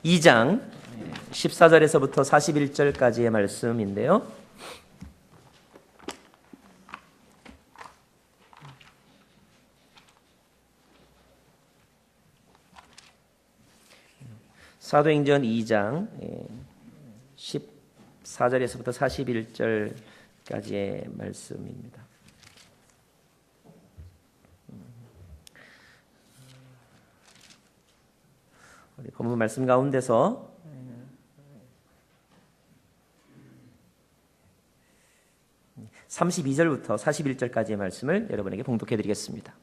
2장 14절에서부터 41절까지의 말씀인데요. 사도행전 2장 14절에서부터 41절까지의 말씀입니다. 우리 본문 말씀 가운데서 32절부터 41절까지의 말씀을 여러분에게 봉독해 드리겠습니다.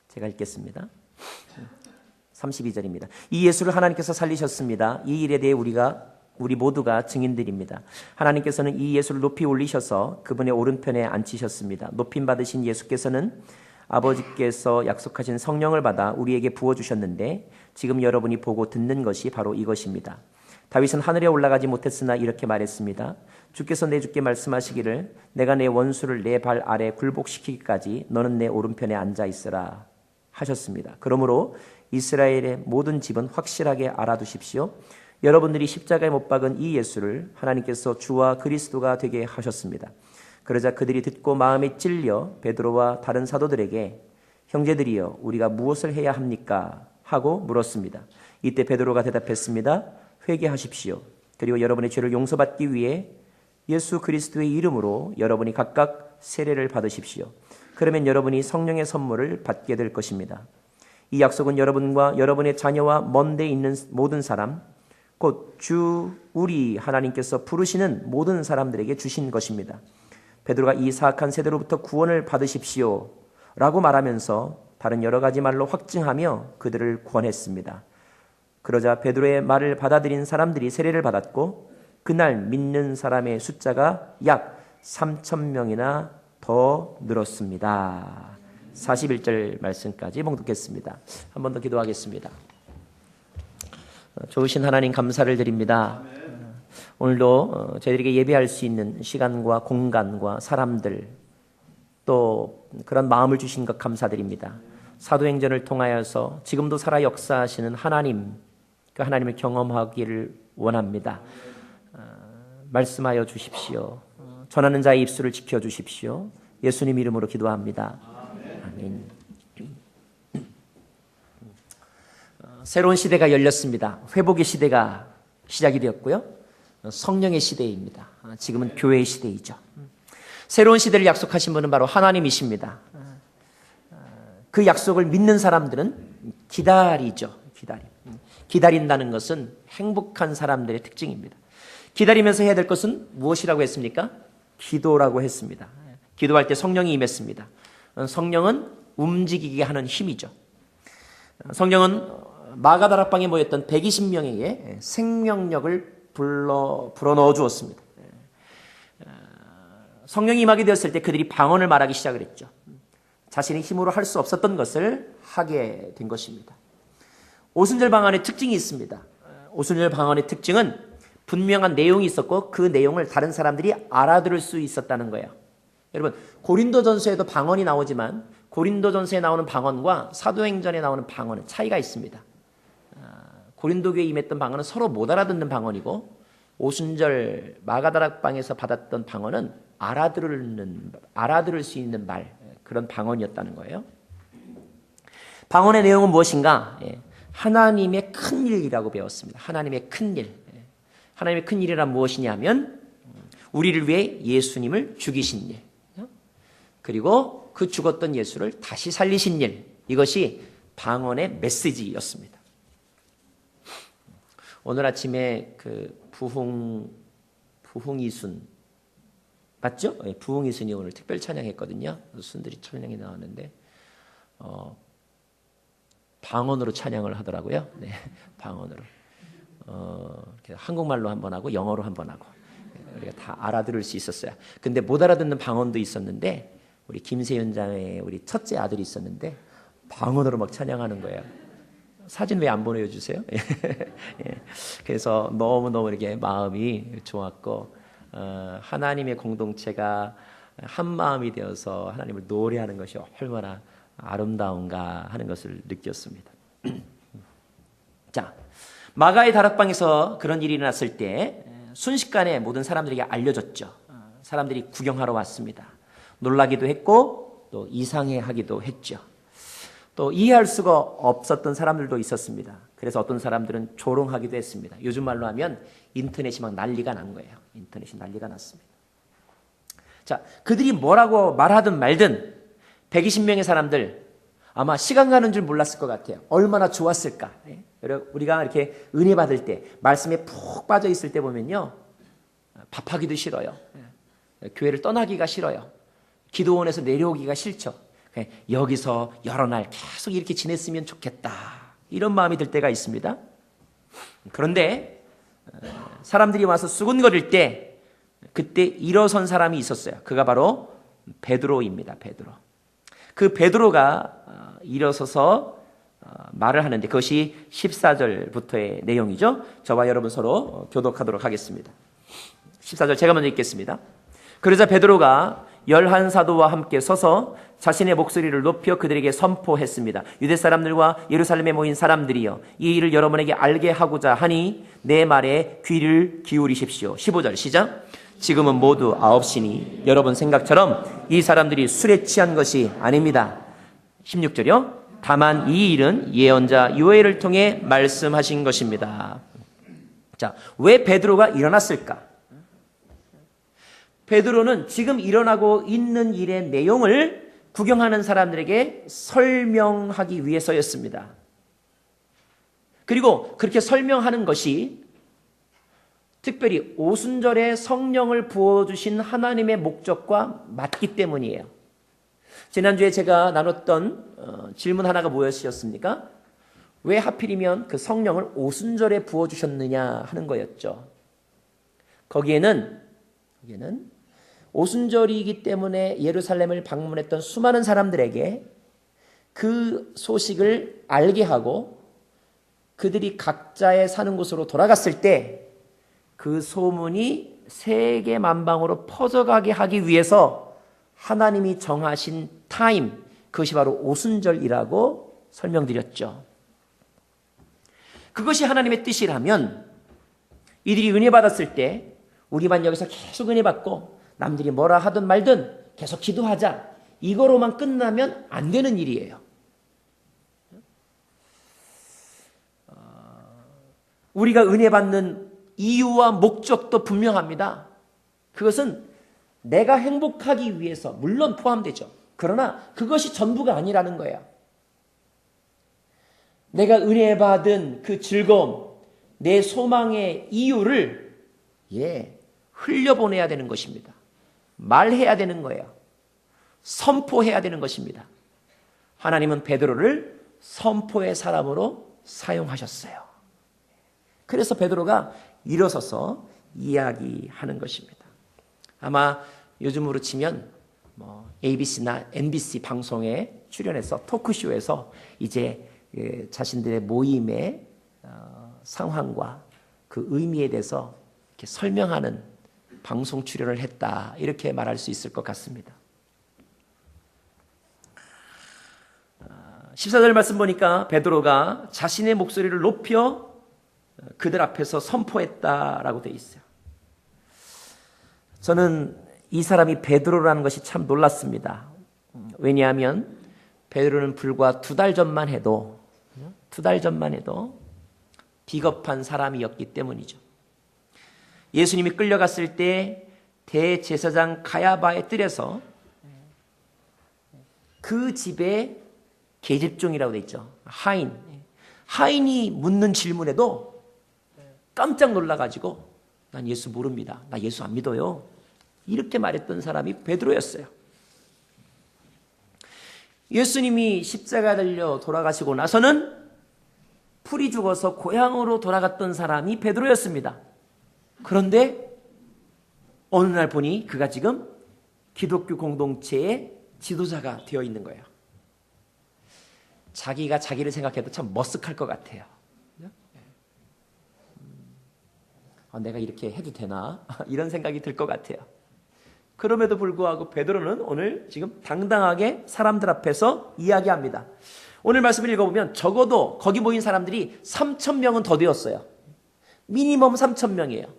제가 읽겠습니다. 32절입니다. 이 예수를 하나님께서 살리셨습니다. 이 일에 대해 우리 모두가 증인들입니다. 하나님께서는 이 예수를 높이 올리셔서 그분의 오른편에 앉히셨습니다. 높임 받으신 예수께서는 아버지께서 약속하신 성령을 받아 우리에게 부어주셨는데 지금 여러분이 보고 듣는 것이 바로 이것입니다. 다윗은 하늘에 올라가지 못했으나 이렇게 말했습니다. 주께서 내 주께 말씀하시기를 내가 내 원수를 내 발 아래 굴복시키기까지 너는 내 오른편에 앉아 있으라 하셨습니다. 그러므로 이스라엘의 모든 집은 확실하게 알아두십시오. 여러분들이 십자가에 못 박은 이 예수를 하나님께서 주와 그리스도가 되게 하셨습니다. 그러자 그들이 듣고 마음에 찔려 베드로와 다른 사도들에게 형제들이여 우리가 무엇을 해야 합니까? 하고 물었습니다. 이때 베드로가 대답했습니다. 회개하십시오. 그리고 여러분의 죄를 용서받기 위해 예수 그리스도의 이름으로 여러분이 각각 세례를 받으십시오. 그러면 여러분이 성령의 선물을 받게 될 것입니다. 이 약속은 여러분과 여러분의 자녀와 먼 데 있는 모든 사람, 곧 주 우리 하나님께서 부르시는 모든 사람들에게 주신 것입니다. 베드로가 이 사악한 세대로부터 구원을 받으십시오 라고 말하면서 다른 여러 가지 말로 확증하며 그들을 권했습니다. 그러자 베드로의 말을 받아들인 사람들이 세례를 받았고 그날 믿는 사람의 숫자가 약 3,000명이나 더 늘었습니다. 41절 말씀까지 봉독했습니다. 한 번 더 기도하겠습니다. 좋으신 하나님 감사를 드립니다. 오늘도 저희들에게 예배할 수 있는 시간과 공간과 사람들 또 그런 마음을 주신 것 감사드립니다. 사도행전을 통하여서 지금도 살아 역사하시는 하나님, 그 하나님을 경험하기를 원합니다. 말씀하여 주십시오. 전하는 자의 입술을 지켜주십시오. 예수님 이름으로 기도합니다. 아멘. 새로운 시대가 열렸습니다. 회복의 시대가 시작이 되었고요. 성령의 시대입니다. 지금은 교회의 시대이죠. 새로운 시대를 약속하신 분은 바로 하나님이십니다. 그 약속을 믿는 사람들은 기다리죠. 기다린다는 것은 행복한 사람들의 특징입니다. 기다리면서 해야 될 것은 무엇이라고 했습니까? 기도라고 했습니다. 기도할 때 성령이 임했습니다. 성령은 움직이게 하는 힘이죠. 성령은 마가다락방에 모였던 120명에게 생명력을 불어넣어 주었습니다. 성령이 임하게 되었을 때 그들이 방언을 말하기 시작을 했죠. 자신의 힘으로 할 수 없었던 것을 하게 된 것입니다. 오순절 방언의 특징이 있습니다. 오순절 방언의 특징은 분명한 내용이 있었고 그 내용을 다른 사람들이 알아들을 수 있었다는 거예요. 여러분 고린도전서에도 방언이 나오지만 고린도전서에 나오는 방언과 사도행전에 나오는 방언은 차이가 있습니다. 고린도교에 임했던 방언은 서로 못 알아듣는 방언이고 오순절 마가다락방에서 받았던 방언은 알아들을 수 있는 말, 그런 방언이었다는 거예요. 방언의 내용은 무엇인가? 하나님의 큰 일이라고 배웠습니다. 하나님의 큰 일. 하나님의 큰 일이란 무엇이냐면 우리를 위해 예수님을 죽이신 일, 그리고 그 죽었던 예수를 다시 살리신 일, 이것이 방언의 메시지였습니다. 오늘 아침에 그 부흥이순 맞죠? 부흥이순이 오늘 특별 찬양했거든요. 순들이 찬양이 나왔는데 방언으로 찬양을 하더라고요. 네, 방언으로. 한국말로 한 번 하고 영어로 한 번 하고 우리가 다 알아들을 수 있었어요. 근데 못 알아듣는 방언도 있었는데 우리 김세윤 장의 우리 첫째 아들이 있었는데 방언으로 막 찬양하는 거예요. 사진 왜 안 보내주세요? 그래서 너무너무 이렇게 마음이 좋았고 하나님의 공동체가 한 마음이 되어서 하나님을 노래하는 것이 얼마나 아름다운가 하는 것을 느꼈습니다. 자, 마가의 다락방에서 그런 일이 일어났을 때 순식간에 모든 사람들에게 알려졌죠. 사람들이 구경하러 왔습니다. 놀라기도 했고 또 이상해하기도 했죠. 또 이해할 수가 없었던 사람들도 있었습니다. 그래서 어떤 사람들은 조롱하기도 했습니다. 요즘 말로 하면 인터넷이 막 난리가 난 거예요. 인터넷이 난리가 났습니다. 자, 그들이 뭐라고 말하든 말든 120명의 사람들 아마 시간 가는 줄 몰랐을 것 같아요. 얼마나 좋았을까. 우리가 이렇게 은혜 받을 때 말씀에 푹 빠져 있을 때 보면요, 밥하기도 싫어요. 교회를 떠나기가 싫어요. 기도원에서 내려오기가 싫죠. 여기서 여러 날 계속 이렇게 지냈으면 좋겠다, 이런 마음이 들 때가 있습니다. 그런데 사람들이 와서 수군거릴 때 그때 일어선 사람이 있었어요. 그가 바로 베드로입니다. 베드로. 그 베드로가 일어서서 말을 하는데 그것이 14절부터의 내용이죠. 저와 여러분 서로 교독하도록 하겠습니다. 14절 제가 먼저 읽겠습니다. 그러자 베드로가 11사도와 함께 서서 자신의 목소리를 높여 그들에게 선포했습니다. 유대 사람들과 예루살렘에 모인 사람들이여, 이 일을 여러분에게 알게 하고자 하니 내 말에 귀를 기울이십시오. 15절 시작. 지금은 모두 9시니 여러분 생각처럼 이 사람들이 술에 취한 것이 아닙니다. 16절이요. 다만 이 일은 예언자 요엘을 통해 말씀하신 것입니다. 자, 왜 베드로가 일어났을까? 베드로는 지금 일어나고 있는 일의 내용을 구경하는 사람들에게 설명하기 위해서였습니다. 그리고 그렇게 설명하는 것이 특별히 오순절에 성령을 부어주신 하나님의 목적과 맞기 때문이에요. 지난주에 제가 나눴던 질문 하나가 무엇이었습니까? 왜 하필이면 그 성령을 오순절에 부어주셨느냐 하는 거였죠. 거기에는 오순절이기 때문에 예루살렘을 방문했던 수많은 사람들에게 그 소식을 알게 하고 그들이 각자의 사는 곳으로 돌아갔을 때 그 소문이 세계 만방으로 퍼져가게 하기 위해서 하나님이 정하신 타임, 그것이 바로 오순절이라고 설명드렸죠. 그것이 하나님의 뜻이라면 이들이 은혜 받았을 때 우리만 여기서 계속 은혜 받고 남들이 뭐라 하든 말든 계속 기도하자, 이거로만 끝나면 안 되는 일이에요. 우리가 은혜 받는 이유와 목적도 분명합니다. 그것은 내가 행복하기 위해서 물론 포함되죠. 그러나 그것이 전부가 아니라는 거예요. 내가 은혜 받은 그 즐거움, 내 소망의 이유를 흘려보내야 되는 것입니다. 말해야 되는 거예요. 선포해야 되는 것입니다. 하나님은 베드로를 선포의 사람으로 사용하셨어요. 그래서 베드로가 일어서서 이야기하는 것입니다. 아마 요즘으로 치면 ABC나 NBC 방송에 출연해서 토크쇼에서 이제 자신들의 모임의 상황과 그 의미에 대해서 이렇게 설명하는 방송 출연을 했다, 이렇게 말할 수 있을 것 같습니다. 14절 말씀 보니까 베드로가 자신의 목소리를 높여 그들 앞에서 선포했다라고 되어 있어요. 저는 이 사람이 베드로라는 것이 참 놀랐습니다. 왜냐하면 베드로는 불과 2달 전만 해도 비겁한 사람이었기 때문이죠. 예수님이 끌려갔을 때 대제사장 가야바의 뜰에서 그 집에 계집종이라고 되어 있죠. 하인이 묻는 질문에도 깜짝 놀라가지고 난 예수 모릅니다, 나 예수 안 믿어요, 이렇게 말했던 사람이 베드로였어요. 예수님이 십자가 달려 돌아가시고 나서는 풀이 죽어서 고향으로 돌아갔던 사람이 베드로였습니다. 그런데 어느 날 보니 그가 지금 기독교 공동체의 지도자가 되어 있는 거예요. 자기가 자기를 생각해도 참 머쓱할 것 같아요. 내가 이렇게 해도 되나? 이런 생각이 들 것 같아요. 그럼에도 불구하고 베드로는 오늘 지금 당당하게 사람들 앞에서 이야기합니다. 오늘 말씀을 읽어보면 적어도 거기 모인 사람들이 3,000명은 더 되었어요. 미니멈 3,000명이에요.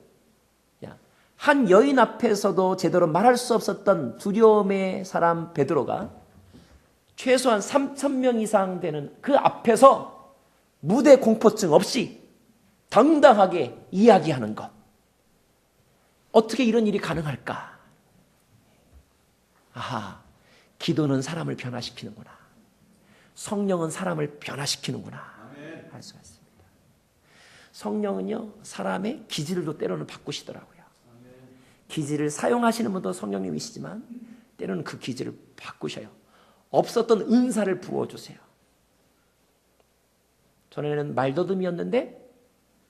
한 여인 앞에서도 제대로 말할 수 없었던 두려움의 사람 베드로가 최소한 3,000명 이상 되는 그 앞에서 무대 공포증 없이 당당하게 이야기하는 것. 어떻게 이런 일이 가능할까? 아하, 기도는 사람을 변화시키는구나. 성령은 사람을 변화시키는구나. 할 수가 있습니다. 성령은요, 사람의 기질도 때로는 바꾸시더라고요. 기질을 사용하시는 분도 성령님이시지만 때로는 그 기질을 바꾸셔요. 없었던 은사를 부어주세요. 전에는 말더듬이었는데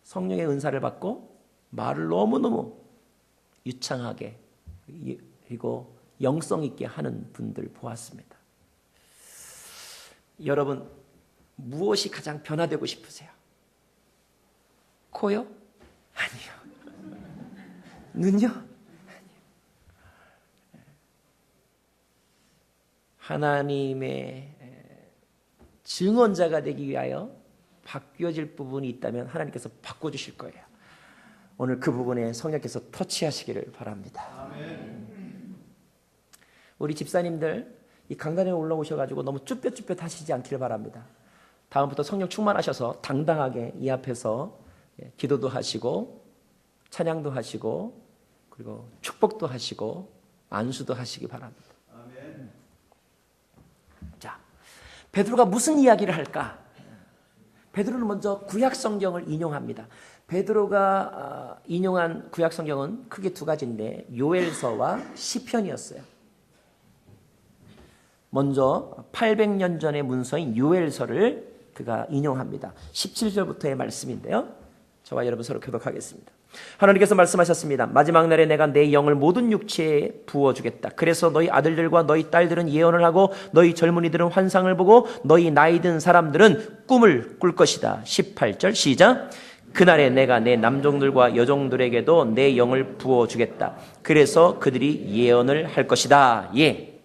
성령의 은사를 받고 말을 너무너무 유창하게 그리고 영성 있게 하는 분들 보았습니다. 여러분, 무엇이 가장 변화되고 싶으세요? 코요? 아니요. 눈요? 하나님의 증언자가 되기 위하여 바뀌어질 부분이 있다면 하나님께서 바꿔주실 거예요. 오늘 그 부분에 성령께서 터치하시기를 바랍니다. 아멘. 우리 집사님들 이 강단에 올라오셔가지고 너무 쭈뼛쭈뼛 하시지 않기를 바랍니다. 다음부터 성령 충만하셔서 당당하게 이 앞에서 기도도 하시고 찬양도 하시고 그리고 축복도 하시고 안수도 하시기 바랍니다. 자, 베드로가 무슨 이야기를 할까? 베드로는 먼저 구약 성경을 인용합니다. 베드로가 인용한 구약 성경은 크게 두 가지인데 요엘서와 시편이었어요. 먼저 800년 전의 문서인 요엘서를 그가 인용합니다. 17절부터의 말씀인데요. 저와 여러분 서로 교독하겠습니다. 하나님께서 말씀하셨습니다. 마지막 날에 내가 내 영을 모든 육체에 부어주겠다. 그래서 너희 아들들과 너희 딸들은 예언을 하고 너희 젊은이들은 환상을 보고 너희 나이 든 사람들은 꿈을 꿀 것이다. 18절 시작. 그날에 내가 내 남종들과 여종들에게도 내 영을 부어주겠다. 그래서 그들이 예언을 할 것이다. 예.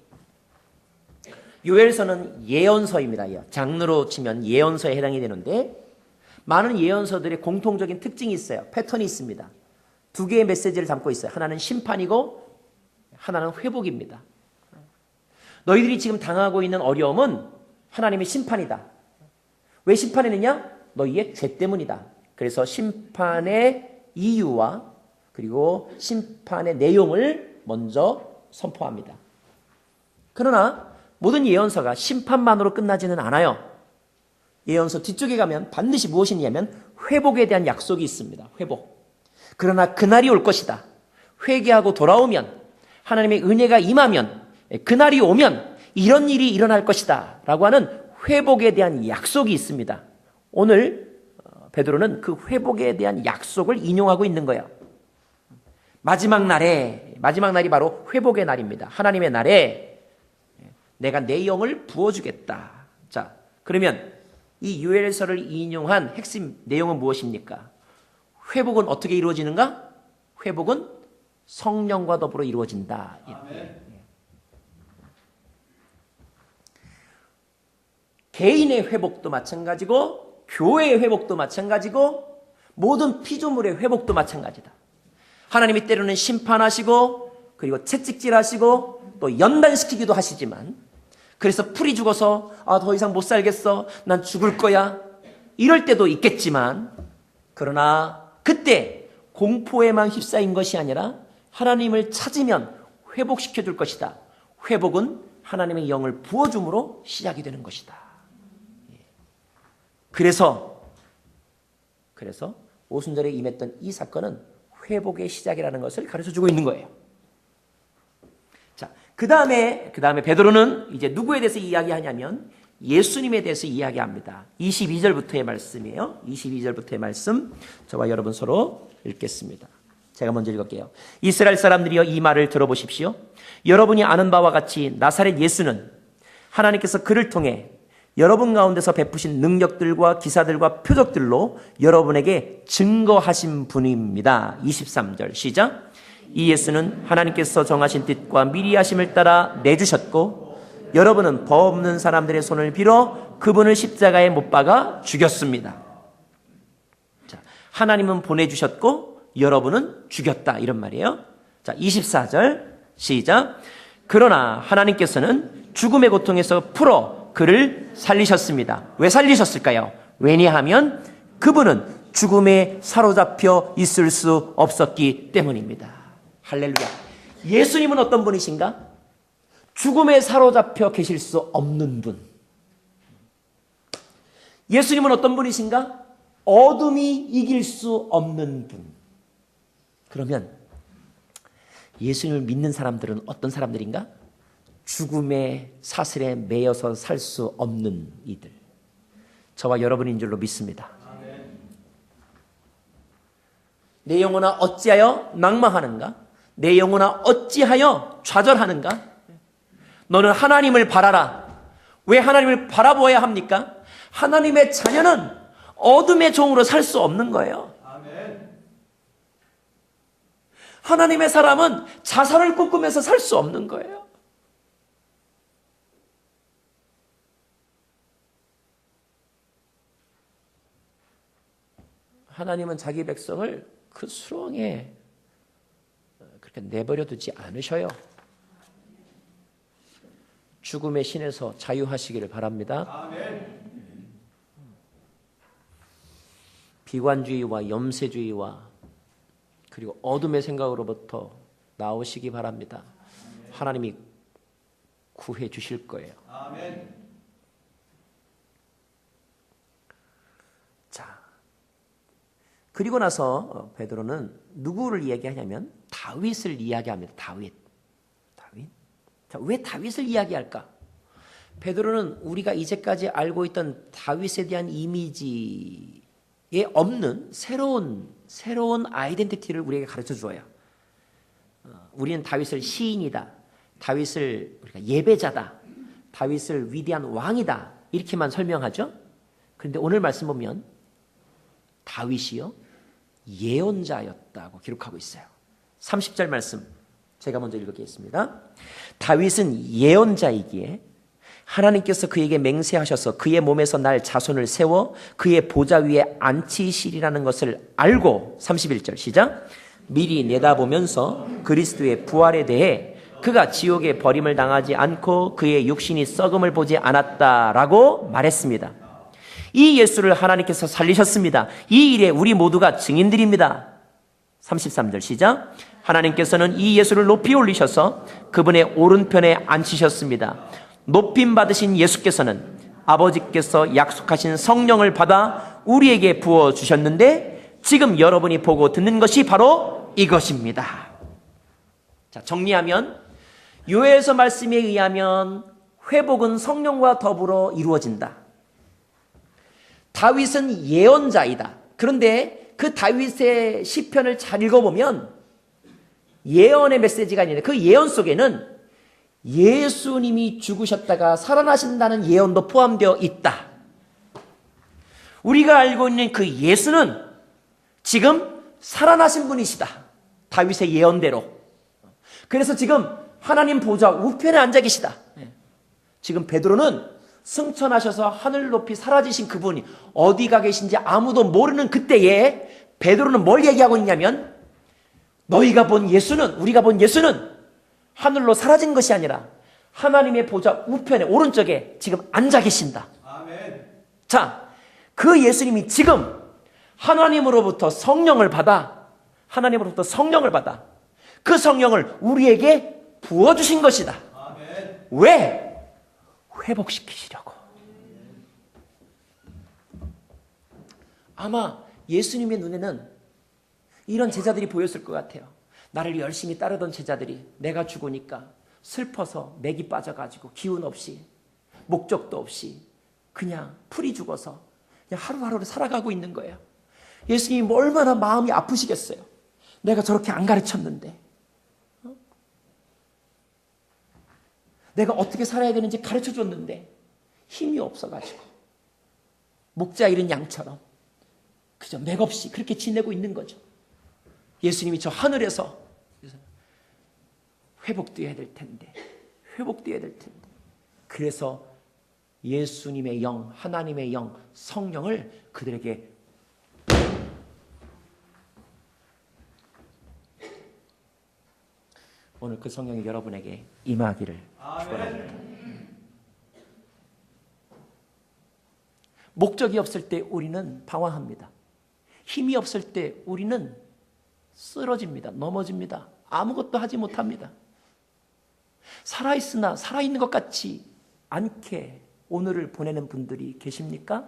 요엘서는 예언서입니다. 장르로 치면 예언서에 해당이 되는데 많은 예언서들의 공통적인 특징이 있어요. 패턴이 있습니다. 두 개의 메시지를 담고 있어요. 하나는 심판이고 하나는 회복입니다. 너희들이 지금 당하고 있는 어려움은 하나님의 심판이다. 왜 심판했느냐? 너희의 죄 때문이다. 그래서 심판의 이유와 그리고 심판의 내용을 먼저 선포합니다. 그러나 모든 예언서가 심판만으로 끝나지는 않아요. 예언서 뒤쪽에 가면 반드시 무엇이 있냐면 회복에 대한 약속이 있습니다. 회복. 그러나 그날이 올 것이다. 회개하고 돌아오면 하나님의 은혜가 임하면 그날이 오면 이런 일이 일어날 것이다 라고 하는 회복에 대한 약속이 있습니다. 오늘 베드로는 그 회복에 대한 약속을 인용하고 있는 거예요. 마지막 날이 바로 회복의 날입니다. 하나님의 날에 내가 내 영을 부어주겠다. 자, 그러면 이 요엘서를 인용한 핵심 내용은 무엇입니까? 회복은 어떻게 이루어지는가? 회복은 성령과 더불어 이루어진다. 아멘. 개인의 회복도 마찬가지고 교회의 회복도 마찬가지고 모든 피조물의 회복도 마찬가지다. 하나님이 때로는 심판하시고 그리고 채찍질하시고 또 연단시키기도 하시지만 그래서 풀이 죽어서 더 이상 못 살겠어. 난 죽을 거야. 이럴 때도 있겠지만 그러나 그때 공포에만 휩싸인 것이 아니라 하나님을 찾으면 회복시켜 줄 것이다. 회복은 하나님의 영을 부어줌으로 시작이 되는 것이다. 그래서 오순절에 임했던 이 사건은 회복의 시작이라는 것을 가르쳐주고 있는 거예요. 자, 그 다음에 베드로는 이제 누구에 대해서 이야기하냐면 예수님에 대해서 이야기합니다. 22절부터의 말씀이에요. 22절부터의 말씀 저와 여러분 서로 읽겠습니다. 제가 먼저 읽을게요. 이스라엘 사람들이여 이 말을 들어보십시오. 여러분이 아는 바와 같이 나사렛 예수는 하나님께서 그를 통해 여러분 가운데서 베푸신 능력들과 기사들과 표적들로 여러분에게 증거하신 분입니다. 23절 시작. 이 예수는 하나님께서 정하신 뜻과 미리 하심을 따라 내주셨고 여러분은 법 없는 사람들의 손을 빌어 그분을 십자가에 못 박아 죽였습니다. 자, 하나님은 보내주셨고 여러분은 죽였다 이런 말이에요. 자, 24절 시작. 그러나 하나님께서는 죽음의 고통에서 풀어 그를 살리셨습니다. 왜 살리셨을까요? 왜냐하면 그분은 죽음에 사로잡혀 있을 수 없었기 때문입니다. 할렐루야. 예수님은 어떤 분이신가? 죽음에 사로잡혀 계실 수 없는 분. 예수님은 어떤 분이신가? 어둠이 이길 수 없는 분. 그러면 예수님을 믿는 사람들은 어떤 사람들인가? 죽음의 사슬에 매여서 살 수 없는 이들. 저와 여러분인 줄로 믿습니다. 내 영혼아 어찌하여 낭망하는가? 내 영혼아 어찌하여 좌절하는가? 너는 하나님을 바라라. 왜 하나님을 바라보아야 합니까? 하나님의 자녀는 어둠의 종으로 살 수 없는 거예요. 하나님의 사람은 자살을 꿈꾸면서 살 수 없는 거예요. 하나님은 자기 백성을 그 수렁에 그렇게 내버려 두지 않으셔요. 죽음의 신에서 자유하시기를 바랍니다. 아멘. 비관주의와 염세주의와 그리고 어둠의 생각으로부터 나오시기 바랍니다. 하나님이 구해 주실 거예요. 아멘. 자, 그리고 나서 베드로는 누구를 이야기하냐면 다윗을 이야기합니다. 다윗. 자, 왜 다윗을 이야기할까? 베드로는 우리가 이제까지 알고 있던 다윗에 대한 이미지에 없는 새로운 아이덴티티를 우리에게 가르쳐 주어요. 우리는 다윗을 시인이다. 다윗을 우리가 예배자다. 다윗을 위대한 왕이다. 이렇게만 설명하죠. 그런데 오늘 말씀 보면 다윗이요 예언자였다고 기록하고 있어요. 30절 말씀 제가 먼저 읽겠습니다. 다윗은 예언자이기에 하나님께서 그에게 맹세하셔서 그의 몸에서 날 자손을 세워 그의 보좌 위에 앉히시리라는 것을 알고 31절 시작. 미리 내다보면서 그리스도의 부활에 대해 그가 지옥에 버림을 당하지 않고 그의 육신이 썩음을 보지 않았다라고 말했습니다. 이 예수를 하나님께서 살리셨습니다. 이 일에 우리 모두가 증인들입니다. 33절 시작. 하나님께서는 이 예수를 높이 올리셔서 그분의 오른편에 앉히셨습니다. 높임 받으신 예수께서는 아버지께서 약속하신 성령을 받아 우리에게 부어주셨는데 지금 여러분이 보고 듣는 것이 바로 이것입니다. 자, 정리하면 요엘서 말씀에 의하면 회복은 성령과 더불어 이루어진다. 다윗은 예언자이다. 그런데 그 다윗의 시편을 잘 읽어보면 예언의 메시지가 있는데 그 예언 속에는 예수님이 죽으셨다가 살아나신다는 예언도 포함되어 있다. 우리가 알고 있는 그 예수는 지금 살아나신 분이시다. 다윗의 예언대로. 그래서 지금 하나님 보좌 우편에 앉아 계시다. 지금 베드로는 승천하셔서 하늘 높이 사라지신 그분이 어디가 계신지 아무도 모르는 그때에 베드로는 뭘 얘기하고 있냐면 너희가 본 예수는 우리가 본 예수는 하늘로 사라진 것이 아니라 하나님의 보좌 우편에 오른쪽에 지금 앉아 계신다. 아멘. 자, 그 예수님이 지금 하나님으로부터 성령을 받아 그 성령을 우리에게 부어주신 것이다. 아멘. 왜? 회복시키시려고. 아마 예수님의 눈에는 이런 제자들이 보였을 것 같아요. 나를 열심히 따르던 제자들이 내가 죽으니까 슬퍼서 맥이 빠져가지고 기운 없이 목적도 없이 그냥 풀이 죽어서 그냥 하루하루를 살아가고 있는 거예요. 예수님이 얼마나 마음이 아프시겠어요. 내가 저렇게 안 가르쳤는데 내가 어떻게 살아야 되는지 가르쳐줬는데 힘이 없어가지고 목자 잃은 양처럼 그저 맥없이 그렇게 지내고 있는 거죠. 예수님이 저 하늘에서 회복되어야 될 텐데 그래서 예수님의 영, 하나님의 영, 성령을 그들에게 오늘 그 성령이 여러분에게 임하기를 축원합니다. 목적이 없을 때 우리는 방황합니다. 힘이 없을 때 우리는 쓰러집니다. 넘어집니다. 아무것도 하지 못합니다. 살아있으나 살아있는 것 같지 않게 오늘을 보내는 분들이 계십니까?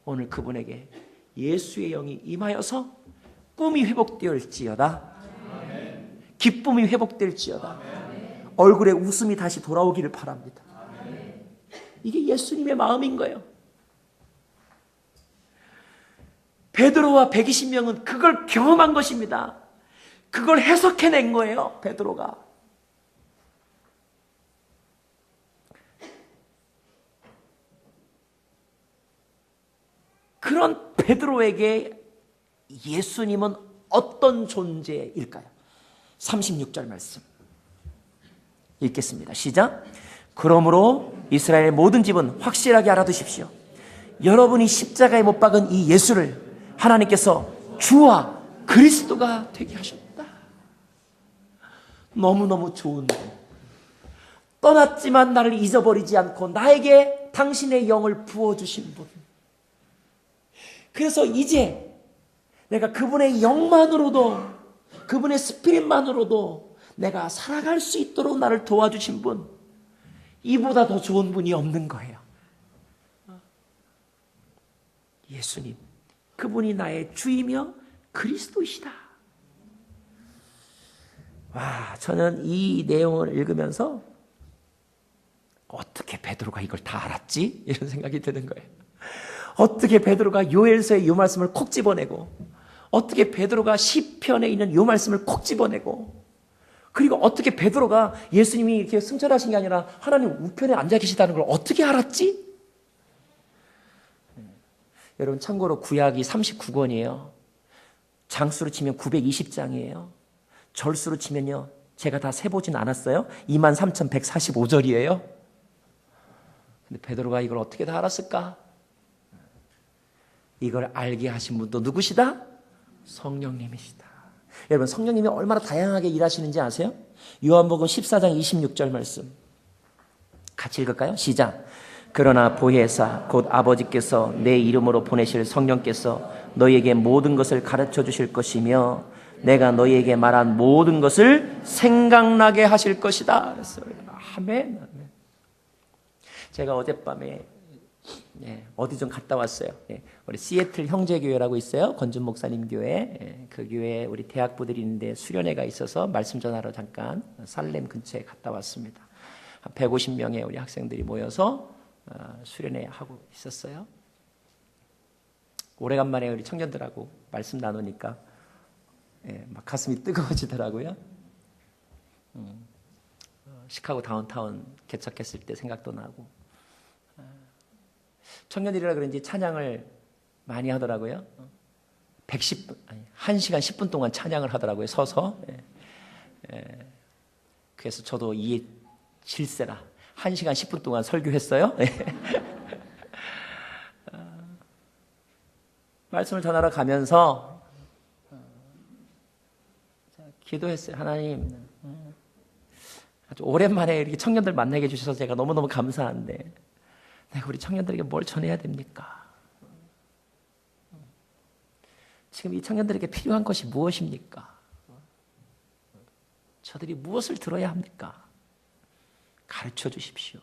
오늘 그분에게 예수의 영이 임하여서 꿈이 회복되었지어다. 기쁨이 회복될지어다. 얼굴에 웃음이 다시 돌아오기를 바랍니다. 이게 예수님의 마음인 거예요. 베드로와 120명은 그걸 경험한 것입니다. 그걸 해석해낸 거예요, 베드로가. 그런 베드로에게 예수님은 어떤 존재일까요? 36절 말씀 읽겠습니다. 시작. 그러므로 이스라엘 모든 집은 확실하게 알아두십시오. 여러분이 십자가에 못 박은 이 예수를 하나님께서 주와 그리스도가 되게 하셨다. 너무너무 좋은 분. 떠났지만 나를 잊어버리지 않고 나에게 당신의 영을 부어주신 분. 그래서 이제 내가 그분의 영만으로도, 그분의 스피릿만으로도 내가 살아갈 수 있도록 나를 도와주신 분, 이보다 더 좋은 분이 없는 거예요. 예수님, 그분이 나의 주이며 그리스도이시다. 와, 저는 이 내용을 읽으면서 어떻게 베드로가 이걸 다 알았지? 이런 생각이 드는 거예요. 어떻게 베드로가 요엘서의 이 말씀을 콕 집어내고, 어떻게 베드로가 시편에 있는 이 말씀을 콕 집어내고, 그리고 어떻게 베드로가 예수님이 이렇게 승천하신 게 아니라 하나님 우편에 앉아 계시다는 걸 어떻게 알았지? 여러분 참고로 구약이 39권이에요. 장수로 치면 920장이에요. 절수로 치면요, 제가 다 세보진 않았어요. 23,145절이에요. 근데 베드로가 이걸 어떻게 다 알았을까? 이걸 알게 하신 분도 누구시다? 성령님이시다. 여러분 성령님이 얼마나 다양하게 일하시는지 아세요? 요한복음 14장 26절 말씀 같이 읽을까요? 시작. 그러나 보혜사 곧 아버지께서 내 이름으로 보내실 성령께서 너희에게 모든 것을 가르쳐 주실 것이며 내가 너희에게 말한 모든 것을 생각나게 하실 것이다. 그랬어요. 아멘. 아멘. 제가 어젯밤에 어디 좀 갔다 왔어요. 우리 시애틀 형제교회라고 있어요. 권준 목사님 교회. 그 교회에 우리 대학부들이 있는데 수련회가 있어서 말씀 전하러 잠깐 살렘 근처에 갔다 왔습니다. 한 150명의 우리 학생들이 모여서 수련회 하고 있었어요. 오래간만에 우리 청년들하고 말씀 나누니까 막 가슴이 뜨거워지더라고요. 시카고 다운타운 개척했을 때 생각도 나고, 청년들이라 그런지 찬양을 많이 하더라고요. 1시간 10분 동안 찬양을 하더라고요, 서서. 그래서 저도 이에 질세라 1시간 10분 동안 설교했어요. 말씀을 전하러 가면서 기도했어요. 하나님, 아주 오랜만에 이렇게 청년들 만나게 해주셔서 제가 너무너무 감사한데 내가 우리 청년들에게 뭘 전해야 됩니까? 지금 이 청년들에게 필요한 것이 무엇입니까? 저들이 무엇을 들어야 합니까? 가르쳐 주십시오.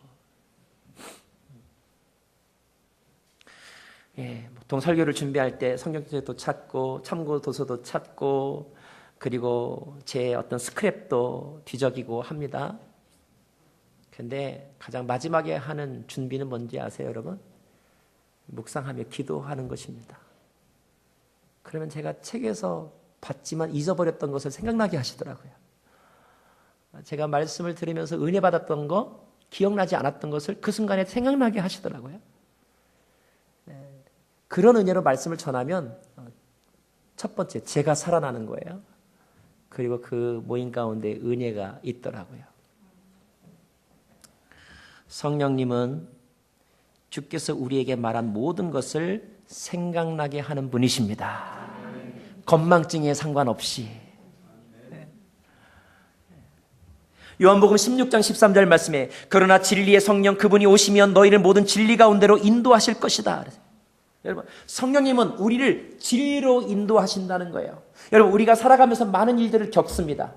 보통 설교를 준비할 때 성경책도 찾고 참고 도서도 찾고 그리고 제 어떤 스크랩도 뒤적이고 합니다. 근데 가장 마지막에 하는 준비는 뭔지 아세요, 여러분? 묵상하며 기도하는 것입니다. 그러면 제가 책에서 봤지만 잊어버렸던 것을 생각나게 하시더라고요. 제가 말씀을 들으면서 은혜 받았던 거, 기억나지 않았던 것을 그 순간에 생각나게 하시더라고요. 그런 은혜로 말씀을 전하면 첫 번째, 제가 살아나는 거예요. 그리고 그 모임 가운데 은혜가 있더라고요. 성령님은 주께서 우리에게 말한 모든 것을 생각나게 하는 분이십니다. 건망증에 상관없이. 요한복음 16장 13절 말씀에 그러나 진리의 성령 그분이 오시면 너희를 모든 진리 가운데로 인도하실 것이다. 여러분, 성령님은 우리를 진리로 인도하신다는 거예요. 여러분, 우리가 살아가면서 많은 일들을 겪습니다.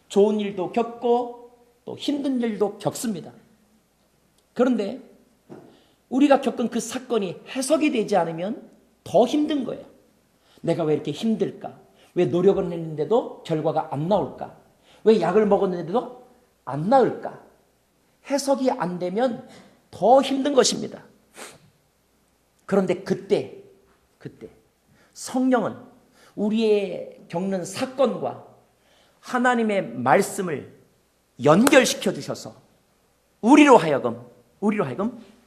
좋은 일도 겪고 또 힘든 일도 겪습니다. 그런데 우리가 겪은 그 사건이 해석이 되지 않으면 더 힘든 거예요. 내가 왜 이렇게 힘들까? 왜 노력을 했는데도 결과가 안 나올까? 왜 약을 먹었는데도 안 나을까? 해석이 안 되면 더 힘든 것입니다. 그런데 그때 성령은 우리의 겪는 사건과 하나님의 말씀을 연결시켜 주셔서 우리로 하여금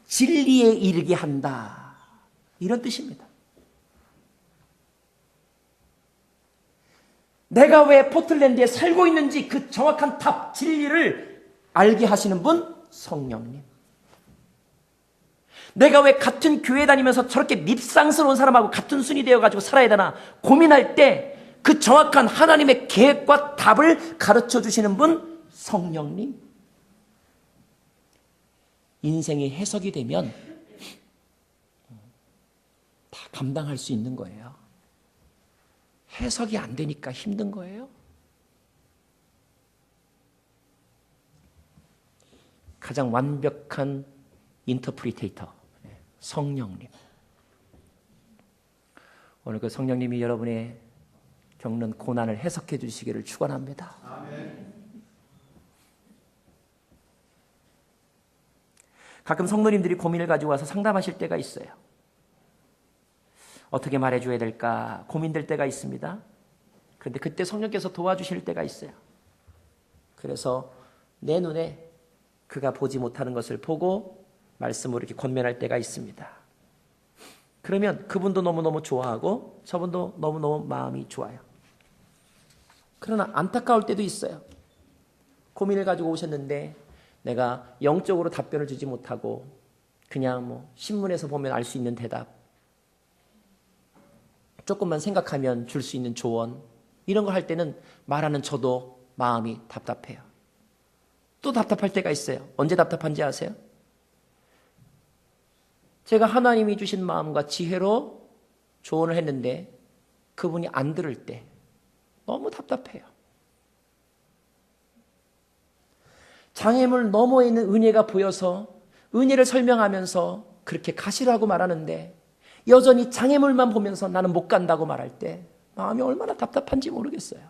진리에 이르게 한다. 이런 뜻입니다. 내가 왜 포틀랜드에 살고 있는지 그 정확한 답, 진리를 알게 하시는 분, 성령님. 내가 왜 같은 교회 다니면서 저렇게 밉상스러운 사람하고 같은 순이 되어가지고 살아야 되나 고민할 때 그 정확한 하나님의 계획과 답을 가르쳐 주시는 분, 성령님. 인생이 해석이 되면 다 감당할 수 있는 거예요. 해석이 안 되니까 힘든 거예요. 가장 완벽한 인터프리테이터, 성령님. 오늘 그 성령님이 여러분의 겪는 고난을 해석해 주시기를 축원합니다. 아멘. 가끔 성도님들이 고민을 가지고 와서 상담하실 때가 있어요. 어떻게 말해줘야 될까 고민될 때가 있습니다. 그런데 그때 성령께서 도와주실 때가 있어요. 그래서 내 눈에 그가 보지 못하는 것을 보고 말씀으로 이렇게 권면할 때가 있습니다. 그러면 그분도 너무너무 좋아하고 저분도 너무너무 마음이 좋아요. 그러나 안타까울 때도 있어요. 고민을 가지고 오셨는데 내가 영적으로 답변을 주지 못하고 그냥 신문에서 보면 알 수 있는 대답, 조금만 생각하면 줄 수 있는 조언, 이런 걸 할 때는 말하는 저도 마음이 답답해요. 또 답답할 때가 있어요. 언제 답답한지 아세요? 제가 하나님이 주신 마음과 지혜로 조언을 했는데 그분이 안 들을 때 너무 답답해요. 장애물 너머에 있는 은혜가 보여서 은혜를 설명하면서 그렇게 가시라고 말하는데 여전히 장애물만 보면서 나는 못 간다고 말할 때 마음이 얼마나 답답한지 모르겠어요.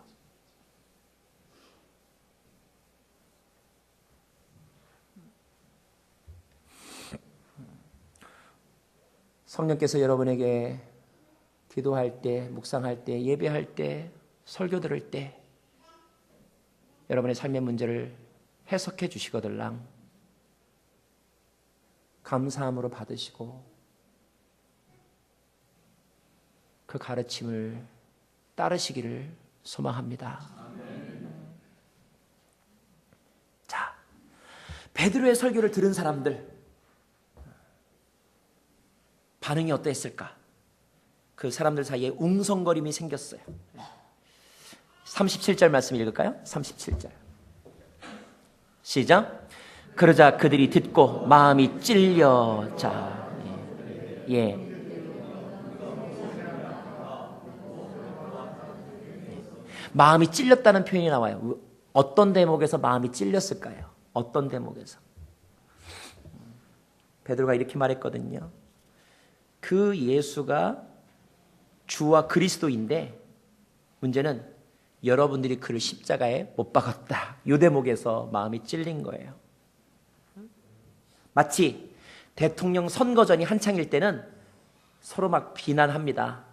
성령께서 여러분에게 기도할 때, 묵상할 때, 예배할 때, 설교 들을 때 여러분의 삶의 문제를 해석해 주시거들랑 감사함으로 받으시고 그 가르침을 따르시기를 소망합니다. 자, 베드로의 설교를 들은 사람들 반응이 어땠을까? 그 사람들 사이에 웅성거림이 생겼어요. 37절 말씀 읽을까요? 37절 시작. 그러자 그들이 듣고 마음이 찔려. 자, 예. 마음이 찔렸다는 표현이 나와요. 어떤 대목에서 마음이 찔렸을까요? 어떤 대목에서? 베드로가 이렇게 말했거든요. 그 예수가 주와 그리스도인데 문제는 여러분들이 그를 십자가에 못 박았다. 이 대목에서 마음이 찔린 거예요. 마치 대통령 선거전이 한창일 때는 서로 막 비난합니다.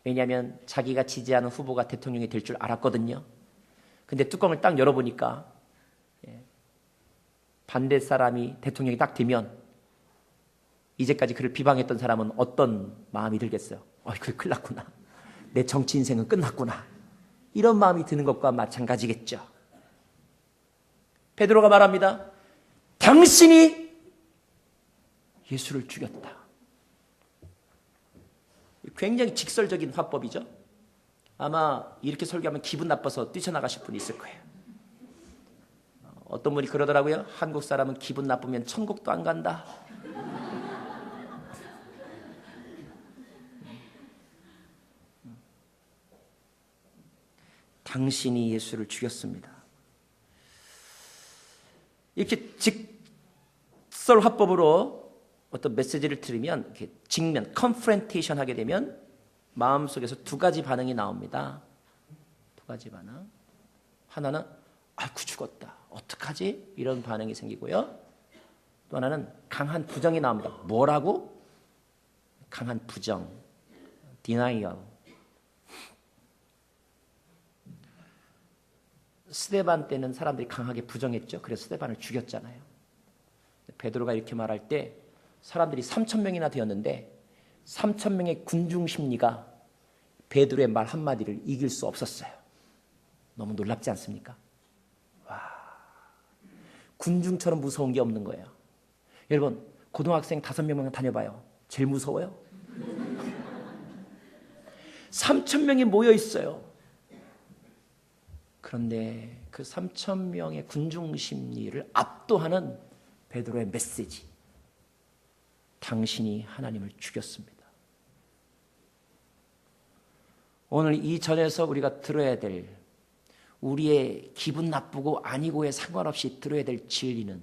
왜냐하면 자기가 지지하는 후보가 대통령이 될 줄 알았거든요. 근데 뚜껑을 딱 열어보니까 반대 사람이 대통령이 딱 되면 이제까지 그를 비방했던 사람은 어떤 마음이 들겠어요? 그게 큰일 났구나. 내 정치 인생은 끝났구나. 이런 마음이 드는 것과 마찬가지겠죠. 베드로가 말합니다. 당신이 예수를 죽였다. 굉장히 직설적인 화법이죠. 아마 이렇게 설교하면 기분 나빠서 뛰쳐나가실 분이 있을 거예요. 어떤 분이 그러더라고요. 한국 사람은 기분 나쁘면 천국도 안 간다. 당신이 예수를 죽였습니다. 이렇게 직설 화법으로 어떤 메시지를 들으면 이렇게 직면, 컨프런테이션 하게 되면 마음속에서 두 가지 반응이 나옵니다. 두 가지 반응. 하나는 아이고 죽었다. 어떡하지? 이런 반응이 생기고요. 또 하나는 강한 부정이 나옵니다. 뭐라고? 강한 부정. denial. 스데반 때는 사람들이 강하게 부정했죠. 그래서 스데반을 죽였잖아요. 베드로가 이렇게 말할 때 사람들이 3,000명이나 되었는데 3,000명의 군중 심리가 베드로의 말 한마디를 이길 수 없었어요. 너무 놀랍지 않습니까? 와, 군중처럼 무서운 게 없는 거예요. 여러분, 고등학생 5명만 다녀봐요. 제일 무서워요. 3,000명이 모여 있어요. 그런데 그 3,000명의 군중 심리를 압도하는 베드로의 메시지. 당신이 하나님을 죽였습니다. 오늘 이 전에서 우리가 들어야 될, 우리의 기분 나쁘고 아니고에 상관없이 들어야 될 진리는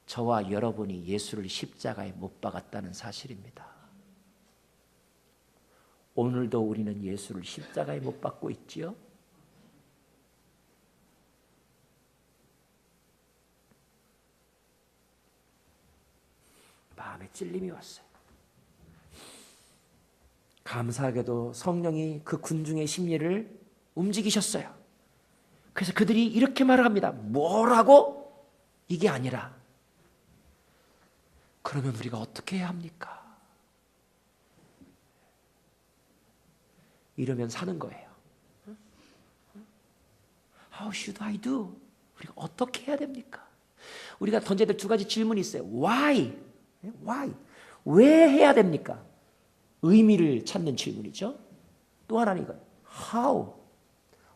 저와 여러분이 예수를 십자가에 못 박았다는 사실입니다. 오늘도 우리는 예수를 십자가에 못 박고 있지요? 마음에 찔림이 왔어요. 감사하게도 성령이 그 군중의 심리를 움직이셨어요. 그래서 그들이 이렇게 말을 합니다. 뭐라고? 이게 아니라 그러면 우리가 어떻게 해야 합니까? 이러면 사는 거예요. How should I do? 우리가 어떻게 해야 됩니까? 우리가 던져야 될 두 가지 질문이 있어요. Why? Why? 왜 해야 됩니까? 의미를 찾는 질문이죠. 또 하나는 이거예요. How?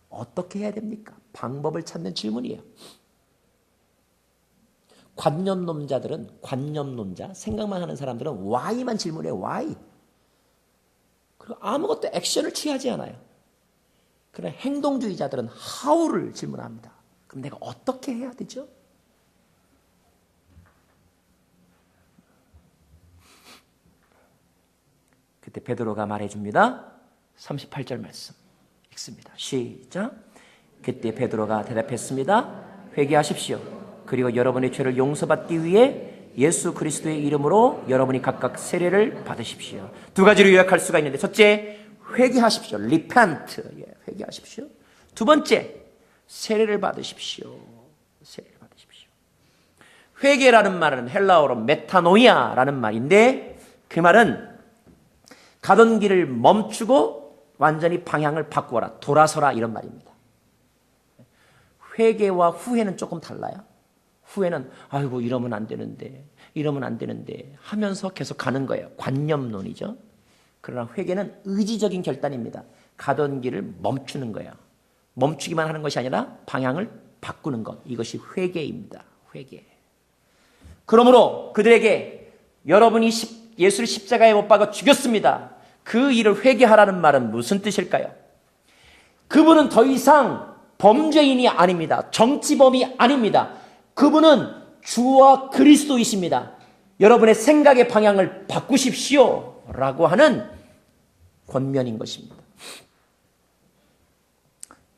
어떻게 해야 됩니까? 방법을 찾는 질문이에요. 관념론자, 생각만 하는 사람들은 why만 질문해요. why? 그리고 아무것도 액션을 취하지 않아요. 그러나 행동주의자들은 how를 질문합니다. 그럼 내가 어떻게 해야 되죠? 그때 베드로가 말해줍니다. 38절 말씀 읽습니다. 시작. 그때 베드로가 대답했습니다. 회개하십시오. 그리고 여러분의 죄를 용서받기 위해 예수 그리스도의 이름으로 여러분이 각각 세례를 받으십시오. 두 가지로 요약할 수가 있는데, 첫째, 회개하십시오. repent. 회개하십시오. 두 번째, 세례를 받으십시오. 세례를 받으십시오. 회개라는 말은 헬라어로 메타노이아라는 말인데, 그 말은 가던 길을 멈추고 완전히 방향을 바꾸어라, 돌아서라, 이런 말입니다. 회개와 후회는 조금 달라요. 후회는 아이고 이러면 안 되는데 하면서 계속 가는 거예요. 관념론이죠. 그러나 회개는 의지적인 결단입니다. 가던 길을 멈추는 거예요. 멈추기만 하는 것이 아니라 방향을 바꾸는 것. 이것이 회개입니다. 회개. 그러므로 그들에게 여러분이 예수를 십자가에 못 박아 죽였습니다. 그 일을 회개하라는 말은 무슨 뜻일까요? 그분은 더 이상 범죄인이 아닙니다. 정치범이 아닙니다. 그분은 주와 그리스도이십니다. 여러분의 생각의 방향을 바꾸십시오 라고 하는 권면인 것입니다.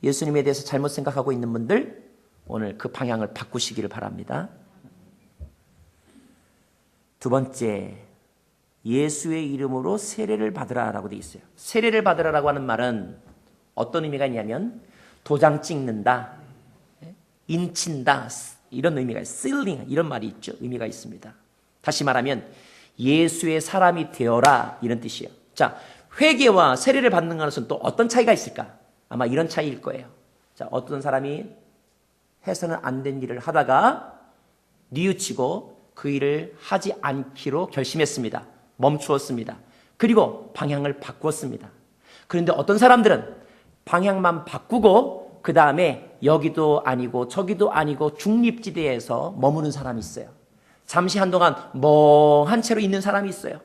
예수님에 대해서 잘못 생각하고 있는 분들, 오늘 그 방향을 바꾸시기를 바랍니다. 두 번째, 예수의 이름으로 세례를 받으라라고 되어 있어요. 세례를 받으라라고 하는 말은 어떤 의미가 있냐면 도장 찍는다, 인친다, 이런 의미가 있어요. sealing, 이런 말이 있죠. 의미가 있습니다. 다시 말하면 예수의 사람이 되어라, 이런 뜻이에요. 자, 회개와 세례를 받는 것은 또 어떤 차이가 있을까? 아마 이런 차이일 거예요. 자, 어떤 사람이 해서는 안 된 일을 하다가 뉘우치고 그 일을 하지 않기로 결심했습니다. 멈추었습니다. 그리고 방향을 바꾸었습니다. 그런데 어떤 사람들은 방향만 바꾸고 그 다음에 여기도 아니고 저기도 아니고 중립지대에서 머무는 사람이 있어요. 잠시 한동안 멍한 채로 있는 사람이 있어요.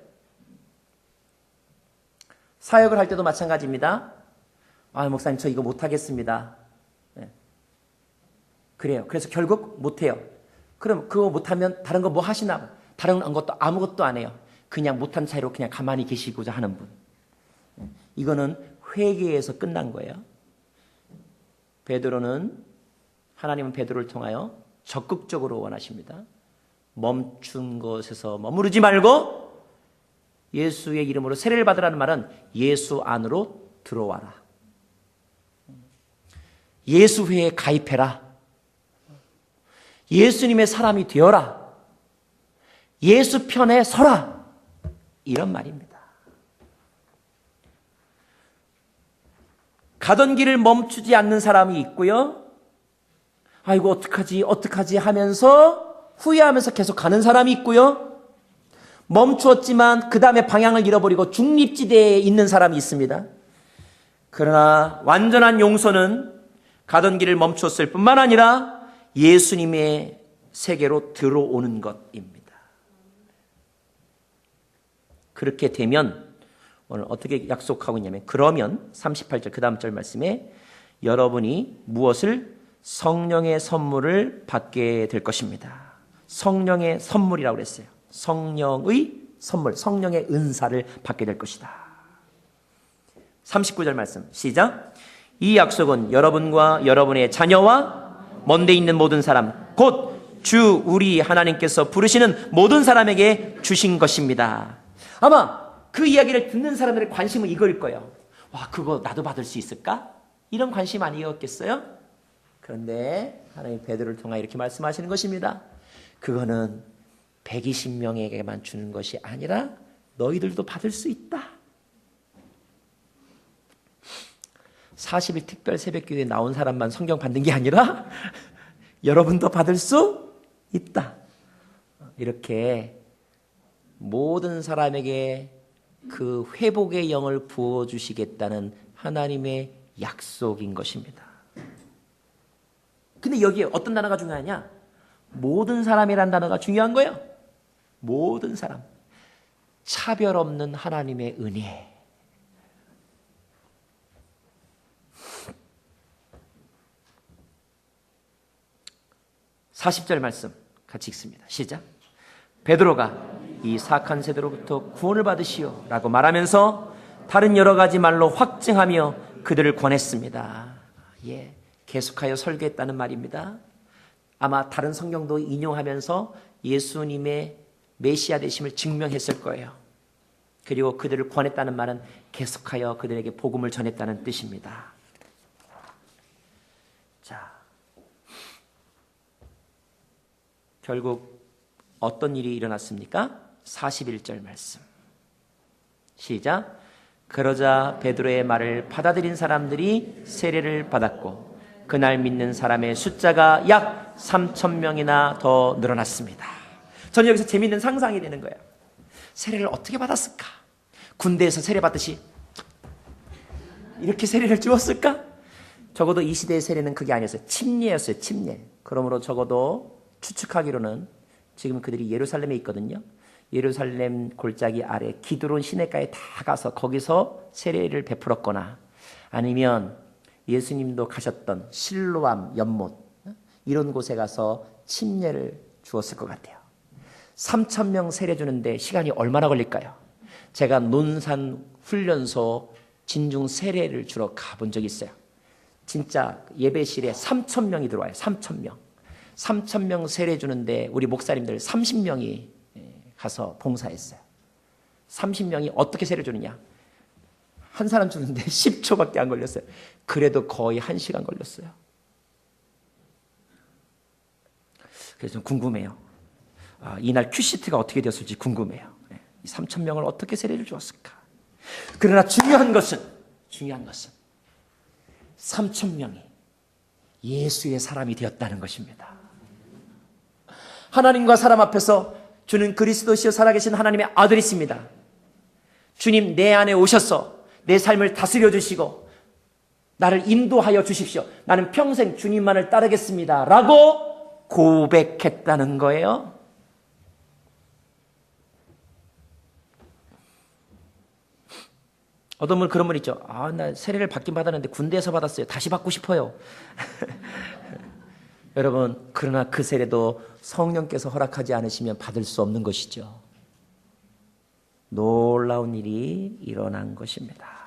사역을 할 때도 마찬가지입니다. 목사님 저 이거 못하겠습니다. 네. 그래요. 그래서 결국 못해요. 그럼 그거 못하면 다른 거 뭐 하시나? 다른 것도 아무것도 안 해요. 그냥 못한 차이로 그냥 가만히 계시고자 하는 분. 이거는 회개에서 끝난 거예요. 베드로는 하나님은 베드로를 통하여 적극적으로 원하십니다. 멈춘 곳에서 머무르지 말고 예수의 이름으로 세례를 받으라는 말은 예수 안으로 들어와라. 예수회에 가입해라. 예수님의 사람이 되어라. 예수 편에 서라. 이런 말입니다. 가던 길을 멈추지 않는 사람이 있고요. 아이고 어떡하지 하면서 후회하면서 계속 가는 사람이 있고요. 멈추었지만 그 다음에 방향을 잃어버리고 중립지대에 있는 사람이 있습니다. 그러나 완전한 용서는 가던 길을 멈추었을 뿐만 아니라 예수님의 세계로 들어오는 것입니다. 그렇게 되면 오늘 어떻게 약속하고 있냐면 그러면 38절 그 다음 절 말씀에 여러분이 무엇을 성령의 선물을 받게 될 것입니다. 성령의 선물이라고 그랬어요. 성령의 선물, 성령의 은사를 받게 될 것이다. 39절 말씀 시작. 이 약속은 여러분과 여러분의 자녀와 먼데 있는 모든 사람 곧 주 우리 하나님께서 부르시는 모든 사람에게 주신 것입니다. 아마 그 이야기를 듣는 사람들의 관심은 이거일 거예요. 와, 그거 나도 받을 수 있을까? 이런 관심 아니었겠어요? 그런데 하나님 베드로를 통해 이렇게 말씀하시는 것입니다. 그거는 120명에게만 주는 것이 아니라 너희들도 받을 수 있다. 40일 특별 새벽기도에 나온 사람만 성경 받는 게 아니라 여러분도 받을 수 있다. 이렇게 모든 사람에게 그 회복의 영을 부어주시겠다는 하나님의 약속인 것입니다. 근데 여기에 어떤 단어가 중요하냐? 모든 사람이란 단어가 중요한 거예요. 모든 사람. 차별 없는 하나님의 은혜. (40절) 말씀 같이 읽습니다. 시작. 베드로가 이 사악한 세대로부터 구원을 받으시오 라고 말하면서 다른 여러 가지 말로 확증하며 그들을 권했습니다. 예, 계속하여 설교했다는 말입니다. 아마 다른 성경도 인용하면서 예수님의 메시아 되심을 증명했을 거예요. 그리고 그들을 권했다는 말은 계속하여 그들에게 복음을 전했다는 뜻입니다. 자, 결국 어떤 일이 일어났습니까? 41절 말씀 시작. 그러자 베드로의 말을 받아들인 사람들이 세례를 받았고 그날 믿는 사람의 숫자가 약 3,000명이나 더 늘어났습니다. 저는 여기서 재미있는 상상이 되는 거예요. 세례를 어떻게 받았을까? 군대에서 세례 받듯이 이렇게 세례를 주었을까? 적어도 이 시대의 세례는 그게 아니었어요. 침례였어요. 침례. 그러므로 적어도 추측하기로는 지금 그들이 예루살렘에 있거든요. 예루살렘 골짜기 아래 기드론 시내가에 다 가서 거기서 세례를 베풀었거나 아니면 예수님도 가셨던 실로암 연못 이런 곳에 가서 침례를 주었을 것 같아요. 3,000명 세례 주는데 시간이 얼마나 걸릴까요? 제가 논산 훈련소 진중 세례를 주러 가본 적이 있어요. 진짜 예배실에 3,000명이 들어와요. 3,000명. 3,000명 세례 주는데 우리 목사님들 30명이 가서 봉사했어요. 30명이 어떻게 세례 주느냐? 한 사람 주는데 10초밖에 안 걸렸어요. 그래도 거의 1시간 걸렸어요. 그래서 좀 궁금해요. 이날 큐시트가 어떻게 되었을지 궁금해요. 이 3,000명을 어떻게 세례를 주었을까? 그러나 중요한 것은 3,000명이 예수의 사람이 되었다는 것입니다. 하나님과 사람 앞에서 주는 그리스도시여 살아계신 하나님의 아들이십니다. 주님 내 안에 오셔서 내 삶을 다스려 주시고 나를 인도하여 주십시오. 나는 평생 주님만을 따르겠습니다. 라고 고백했다는 거예요. 어떤 분 그런 분 있죠. 나 세례를 받긴 받았는데 군대에서 받았어요. 다시 받고 싶어요. 여러분, 그러나 그 세례도 성령께서 허락하지 않으시면 받을 수 없는 것이죠. 놀라운 일이 일어난 것입니다.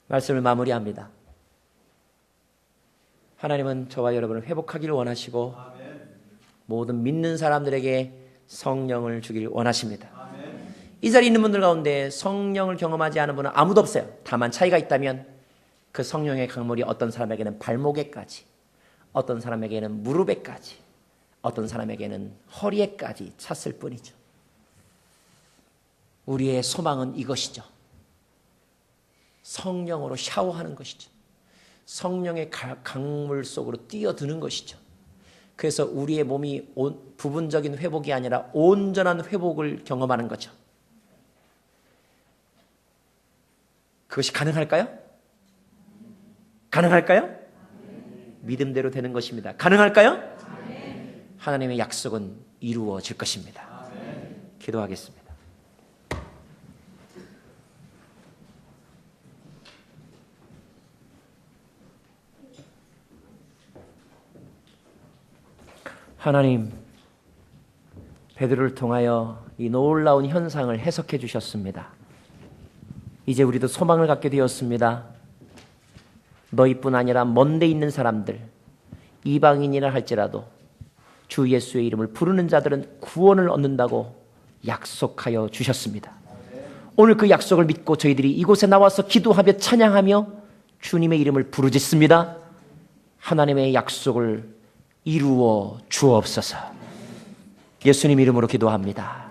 말씀을 마무리합니다. 하나님은 저와 여러분을 회복하기를 원하시고 모든 믿는 사람들에게 성령을 주기를 원하십니다. 이 자리에 있는 분들 가운데 성령을 경험하지 않은 분은 아무도 없어요. 다만 차이가 있다면 그 성령의 강물이 어떤 사람에게는 발목에까지, 어떤 사람에게는 무릎에까지, 어떤 사람에게는 허리에까지 찼을 뿐이죠. 우리의 소망은 이것이죠. 성령으로 샤워하는 것이죠. 성령의 강물 속으로 뛰어드는 것이죠. 그래서 우리의 몸이 부분적인 회복이 아니라 온전한 회복을 경험하는 거죠. 그것이 가능할까요? 가능할까요? 믿음대로 되는 것입니다. 가능할까요? 하나님의 약속은 이루어질 것입니다. 기도하겠습니다. 하나님, 베드로를 통하여 이 놀라운 현상을 해석해 주셨습니다. 이제 우리도 소망을 갖게 되었습니다. 너희뿐 아니라 먼데 있는 사람들, 이방인이라 할지라도 주 예수의 이름을 부르는 자들은 구원을 얻는다고 약속하여 주셨습니다. 오늘 그 약속을 믿고 저희들이 이곳에 나와서 기도하며 찬양하며 주님의 이름을 부르짖습니다. 하나님의 약속을 이루어 주옵소서. 예수님 이름으로 기도합니다.